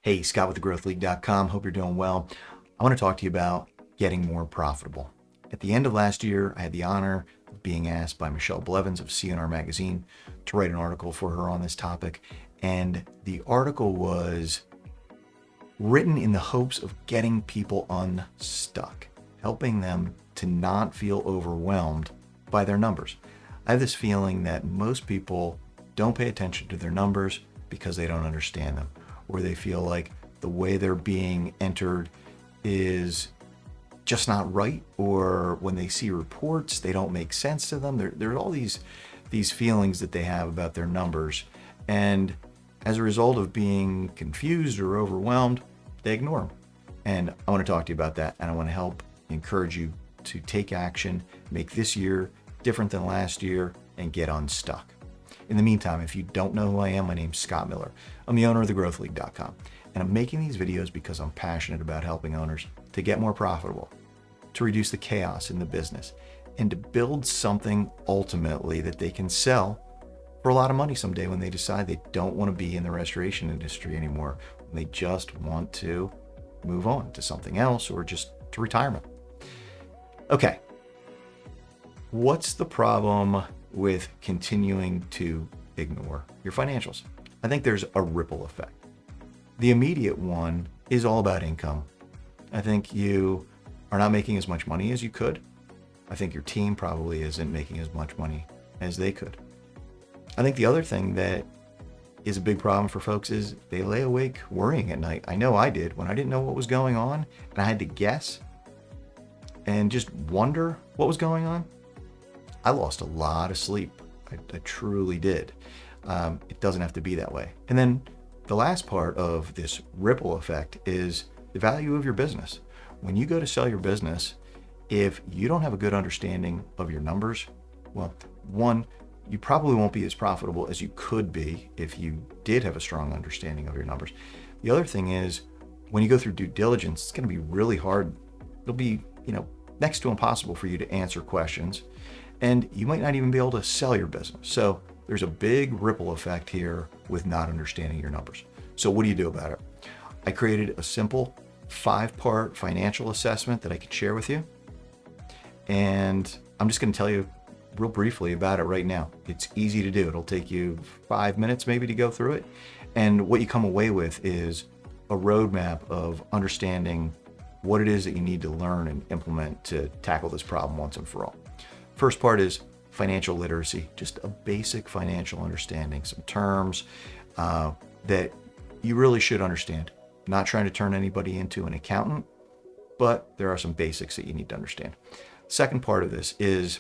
Hey, Scott with thegrowthleague.com. Hope you're doing well. I want to talk to you about getting more profitable. At the end of last year, I had the honor of being asked by Michelle Blevins of C&R Magazine to write an article for her on this topic. And the article was written in the hopes of getting people unstuck, helping them to not feel overwhelmed by their numbers. I have this feeling that most people don't pay attention to their numbers because they don't understand them, or they feel like the way they're being entered is just not right, or when they see reports, they don't make sense to them. There are all these feelings that they have about their numbers, and as a result of being confused or overwhelmed, they ignore them. And I want to talk to you about that, and I want to help encourage you to take action, make this year different than last year, and get unstuck. In the meantime, if you don't know who I am, my name's Scott Miller. I'm the owner of thegrowthleague.com, and I'm making these videos because I'm passionate about helping owners to get more profitable, to reduce the chaos in the business, and to build something ultimately that they can sell for a lot of money someday when they decide they don't want to be in the restoration industry anymore. They just want to move on to something else or just to retirement. Okay, what's the problem with continuing to ignore your financials? I think there's a ripple effect. The immediate one is all about income. I think you are not making as much money as you could. I think your team probably isn't making as much money as they could. I think the other thing that is a big problem for folks is they lay awake worrying at night. I know I did when I didn't know what was going on and I had to guess and just wonder what was going on. I lost a lot of sleep. I truly did. It doesn't have to be that way. And then the last part of this ripple effect is the value of your business. When you go to sell your business, if you don't have a good understanding of your numbers, well, one, you probably won't be as profitable as you could be if you did have a strong understanding of your numbers. The other thing is when you go through due diligence, it's going to be really hard. It'll be, next to impossible for you to answer questions, and you might not even be able to sell your business. So there's a big ripple effect here with not understanding your numbers. So what do you do about it? I created a simple 5-part financial assessment that I could share with you. And I'm just going to tell you real briefly about it right now. It's easy to do. It'll take you 5 minutes maybe to go through it. And what you come away with is a roadmap of understanding what it is that you need to learn and implement to tackle this problem once and for all. First part is financial literacy, just a basic financial understanding, some terms that you really should understand. Not trying to turn anybody into an accountant, but there are some basics that you need to understand. Second part of this is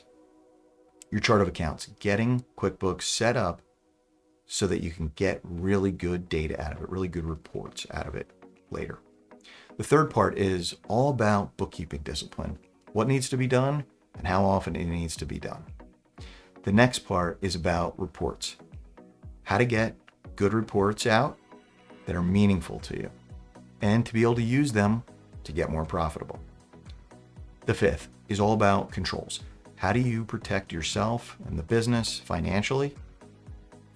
your chart of accounts, getting QuickBooks set up so that you can get really good data out of it, really good reports out of it later. The third part is all about bookkeeping discipline, what needs to be done and how often it needs to be done. The next part is about reports, how to get good reports out that are meaningful to you and to be able to use them to get more profitable. The fifth is all about controls. How do you protect yourself and the business financially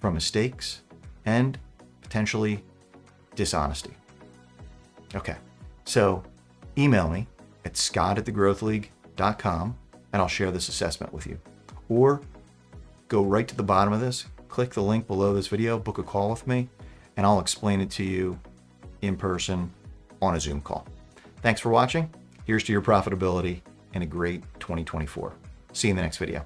from mistakes and potentially dishonesty? Okay, so email me at scott@thegrowthleague.com and I'll share this assessment with you. Or go right to the bottom of this, click the link below this video, book a call with me, and I'll explain it to you in person on a Zoom call. Thanks for watching. Here's to your profitability and a great 2024. See you in the next video.